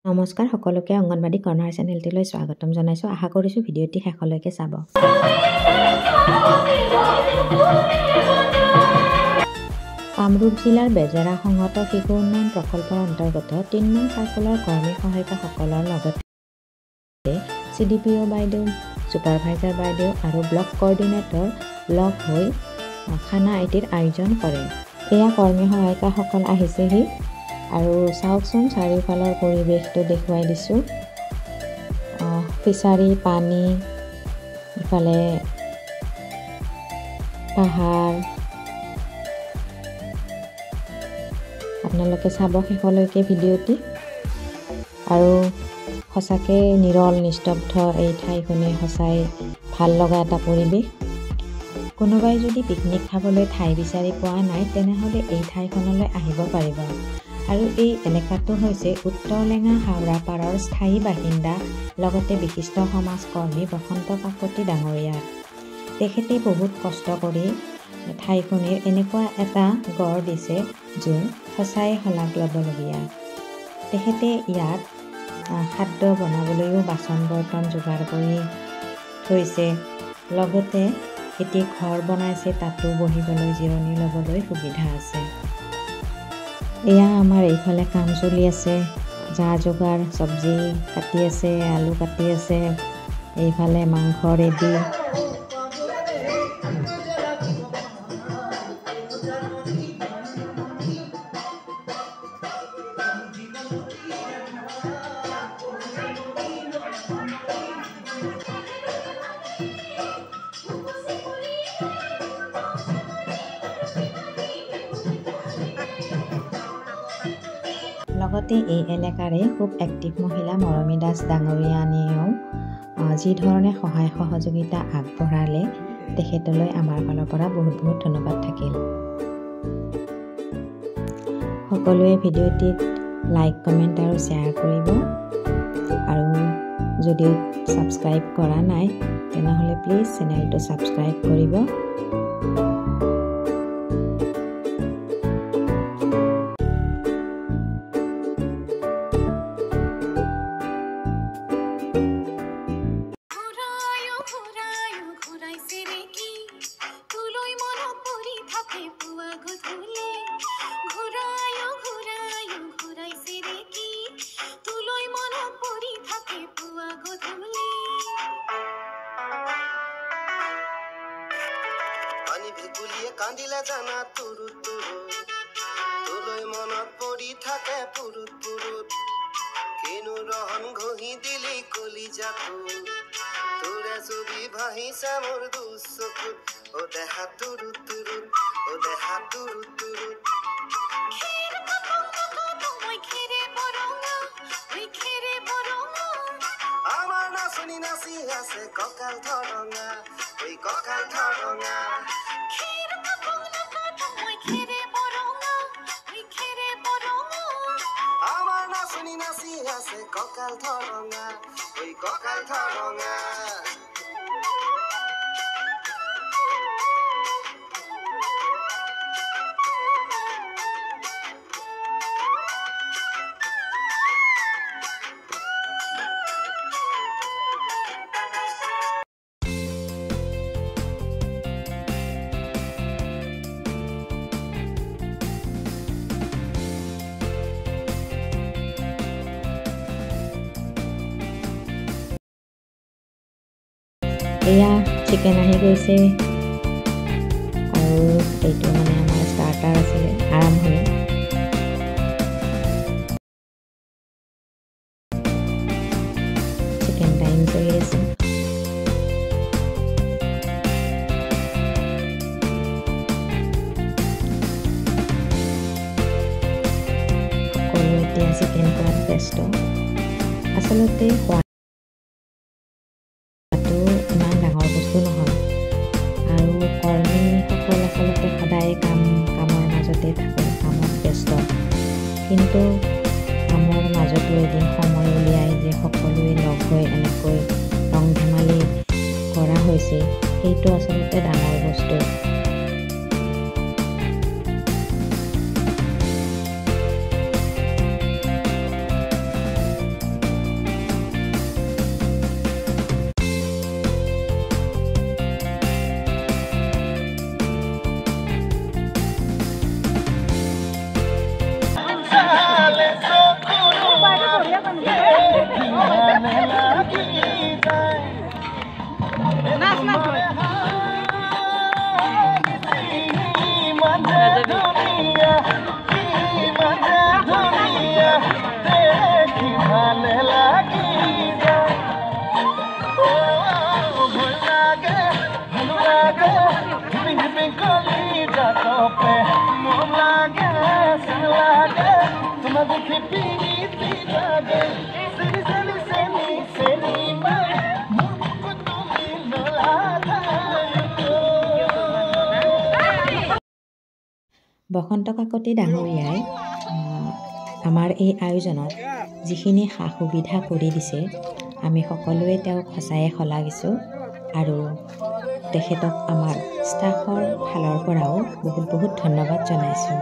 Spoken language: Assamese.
নমস্কাৰ সকলোকে অংগনবাড়ী কৰ্ণাৰ চেনেলটিলৈ স্বাগতম জনাইছোঁ। আশা কৰিছোঁ ভিডিঅ'টি শেষলৈকে চাব। কামৰূপ জিলাৰ বেজেৰা সংহত শিশু উন্নয়ন প্ৰকল্পৰ অন্তৰ্গত ৩ নং চাৰ্কুলাৰ কৰ্মী সহায়িকাসকলৰ লগতে CDPO বাইদেউ, ছুপাৰভাইজাৰ বাইদেউ আৰু ব্লক কোঅৰ্ডিনেটৰ লগ হৈ খানা এটিৰ আয়োজন কৰে। এয়া কৰ্মী সহায়িকাসকল আহিছেহি আৰু চাওকচোন চাৰিওফালৰ পৰিৱেশটো দেখুৱাই দিছোঁ। ফিচাৰী, পানী, ইফালে পাহাৰ। আপোনালোকে চাব শেষলৈকে ভিডিঅ'টি। আৰু সঁচাকৈ নিৰল নিস্তব্ধ এই ঠাইখনে সঁচাই ভাল লগা এটা পৰিৱেশ। কোনোবাই যদি পিকনিক খাবলৈ ঠাই বিচাৰি পোৱা নাই তেনেহ'লে এই ঠাইখনলৈ আহিব পাৰিব। আৰু এই এলেকাটো হৈছে উত্তৰলেঙা হাওৰাপাৰৰ স্থায়ী বাসিন্দা লগতে বিশিষ্ট সমাজকৰ্মী বসন্ত কাকতি ডাঙৰীয়া। তেখেতে বহুত কষ্ট কৰি ঠাইখনিৰ এনেকুৱা এটা গঢ় দিছে যে সঁচাই শলাগ ল'বলগীয়া। তেখেতে ইয়াত খাদ্য বনাবলৈও বাচন বৰ্তন যোগাৰ কৰি থৈছে, লগতে এটি ঘৰ বনাইছে, তাতো বহিবলৈ জিৰণি ল'বলৈ সুবিধা আছে। এয়া আমাৰ এইফালে কাম চলি আছে, যা যোগাৰ, চব্জি কাটি আছে, আলু কাটি আছে, এইফালে মাংস ৰেডি। লগতে এই এলেকাৰে খুব এক্টিভ মহিলা মৰমী দাস ডাঙৰীয়ানীয়েও যি ধৰণে সহায় সহযোগিতা আগবঢ়ালে তেখেতলৈ আমাৰ ফালৰ পৰা বহুত বহুত ধন্যবাদ থাকিল। সকলোৱে ভিডিঅ'টিত লাইক, কমেণ্ট আৰু শ্বেয়াৰ কৰিব। আৰু যদিও ছাবস্ক্ৰাইব কৰা নাই তেনেহ'লে প্লিজ চেনেলটো ছাবস্ক্ৰাইব কৰিব। কান্দিলে জানা তুৰু তুৰু, তোলৈ মনত পৰি থাকে পুৰুত পুৰুত, কিনো ৰহন ঘঁহি দিলি কলিজাটো, তোৰে ছবি ভাহিছে মোৰ দুচকুত, অ দেহা তুৰু তুৰুত, অ দেহা তুৰু তুৰুত। আমাৰ নাচনি নাচি আছে কঁকাল ধৰঙা, ঐ কঁকাল ধৰঙা। আমাৰ নাচনি নাচি আছে কঁকাল ধৰঙা, ঐ কঁকাল ধৰঙা। এয়া চিকেন আহি গৈছে আৰু এইটো মানে আমাৰ ষ্টাৰ্টাৰ আছিলে আৰম্ভণি। চিকেন টাইম চলি আছে। সকলো এতিয়া চিকেন খোৱাত ব্যস্ত। আচলতে ইমান ডাঙৰ বস্তু নহয় আৰু কৰ্মীসকল আচলতে সদায় কামৰ মাজতে থাকে, কামত ব্যস্ত। কিন্তু কামৰ মাজতো এদিন সময় উলিয়াই যে সকলোৱে লগ হৈ এনেকৈ ৰং ধেমালি কৰা হৈছে, সেইটো আচলতে ডাঙৰ বস্তু। বসন্ত কাকতি ডাঙৰীয়াই আমাৰ এই আয়োজনত যিখিনি সা সুবিধা কৰি দিছে আমি সকলোৱে তেওঁক সঁচায়ে শলাগিছোঁ আৰু তেখেতক আমাৰ ষ্টাফৰ ফালৰ পৰাও বহুত বহুত ধন্যবাদ জনাইছোঁ।